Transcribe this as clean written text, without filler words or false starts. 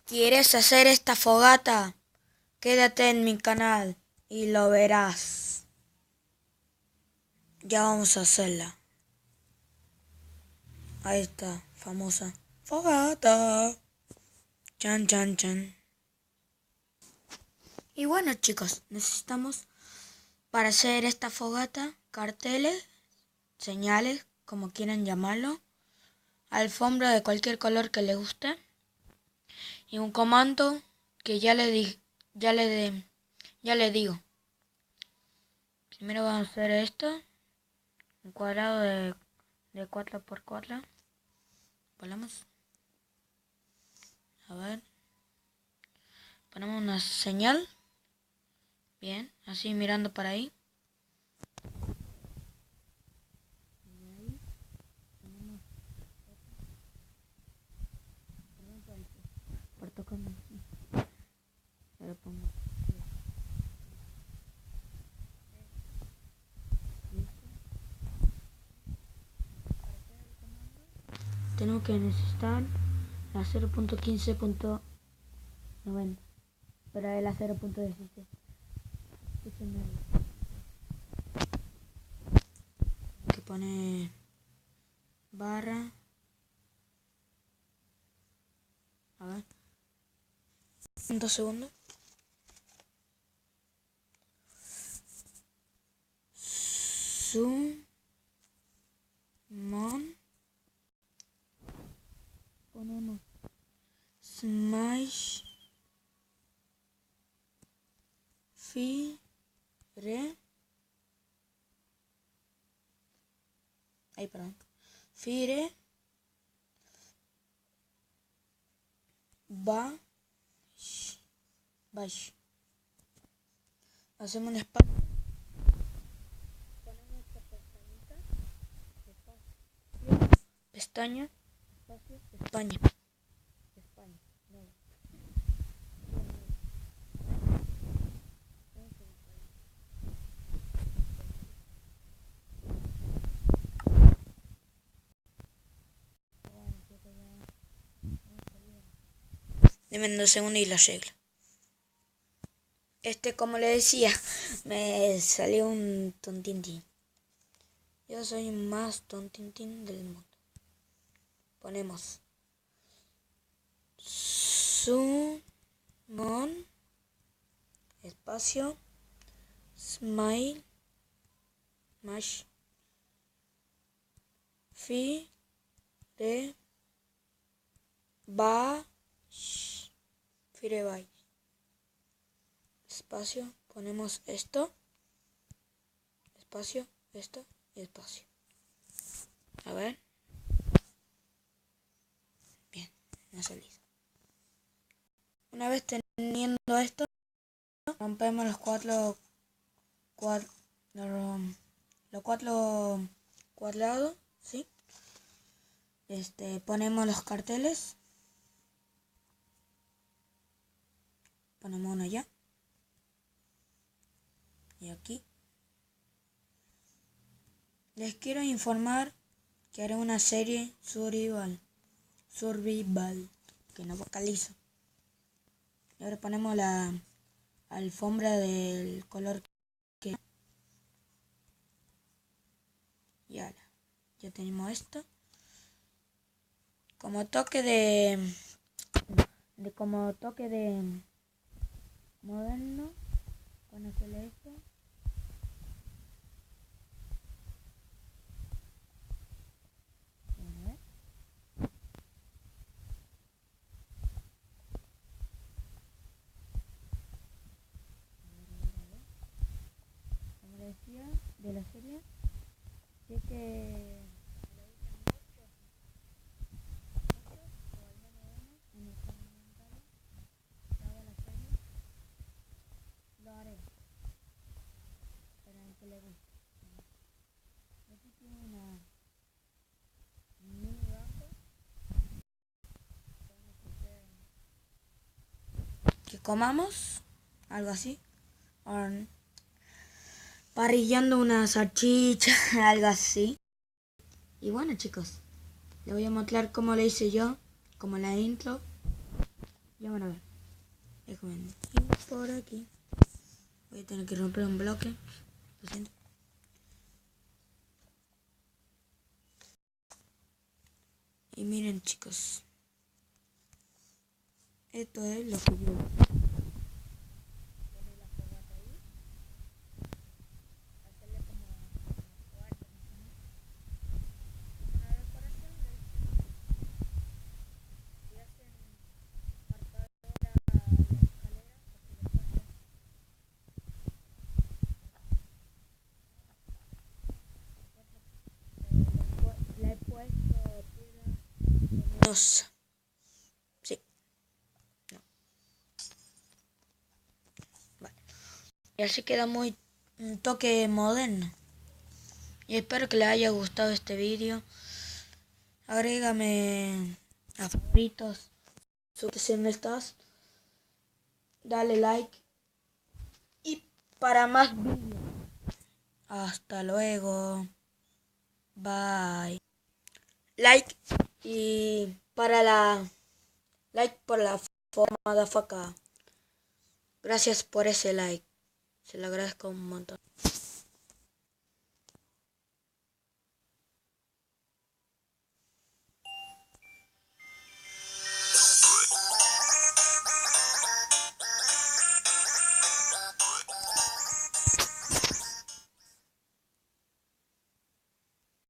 ¿Quieres hacer esta fogata? Quédate en mi canal y lo verás. Ya vamos a hacerla. Ahí está, famosa fogata. Chan, chan, chan. Y bueno, chicos, necesitamos para hacer esta fogata carteles, señales, como quieran llamarlo, alfombra de cualquier color que les guste y un comando que ya le digo. Primero vamos a hacer esto, un cuadrado de 4 por 4. Ponemos, a ver, ponemos una señal, bien, así mirando para ahí. Por tocando, lo pongo. Tenemos que necesitar la 0.15.90, pero es la 0.16. Escúchenme. Que pone barra. A ver. 2 segundos. Summon. Ponemos smash fire. Ahí, perdón. Fire bash. Hacemos un espacio. Ponemos esta pestañita. Pestaña. Espacio. España. No. Deme 2 segundos y lo arreglo. Como le decía, me salió un tontintín. Yo soy más tontintín del mundo. Ponemos summon espacio smile mash fire bash espacio, ponemos esto, espacio, esto y espacio. A ver. Bien, no se listo. Una vez teniendo esto, rompemos los cuatro cuadrados, ¿sí? Ponemos los carteles. Ponemos uno allá. Y aquí. Les quiero informar que haré una serie survival, que no vocalizo. Y ahora ponemos la alfombra del color que... Y ahora, ya tenemos esto. Como toque de moderno, cuando se lee esto. De la serie, si es que lo dicen muchos o al menos uno en los comentarios que haga la serie, lo haré para el que le guste. Aquí tiene una mini banco que comamos, algo así, parrillando una salchicha, algo así. Y bueno, chicos, les voy a mostrar cómo lo hice yo, como la intro. Ya van a ver. Déjame ir por aquí. Voy a tener que romper un bloque. Lo siento. Y miren, chicos. Esto es lo que yo... Le he puesto piedra. Sí. No. Vale. Y así queda muy un toque moderno. Y espero que les haya gustado este vídeo. Agrégame a favoritos. Si no estás, dale like. Y para más vídeos. Hasta luego. Bye. Like y para la like por la forma de faca. Gracias por ese like. Se lo agradezco un montón.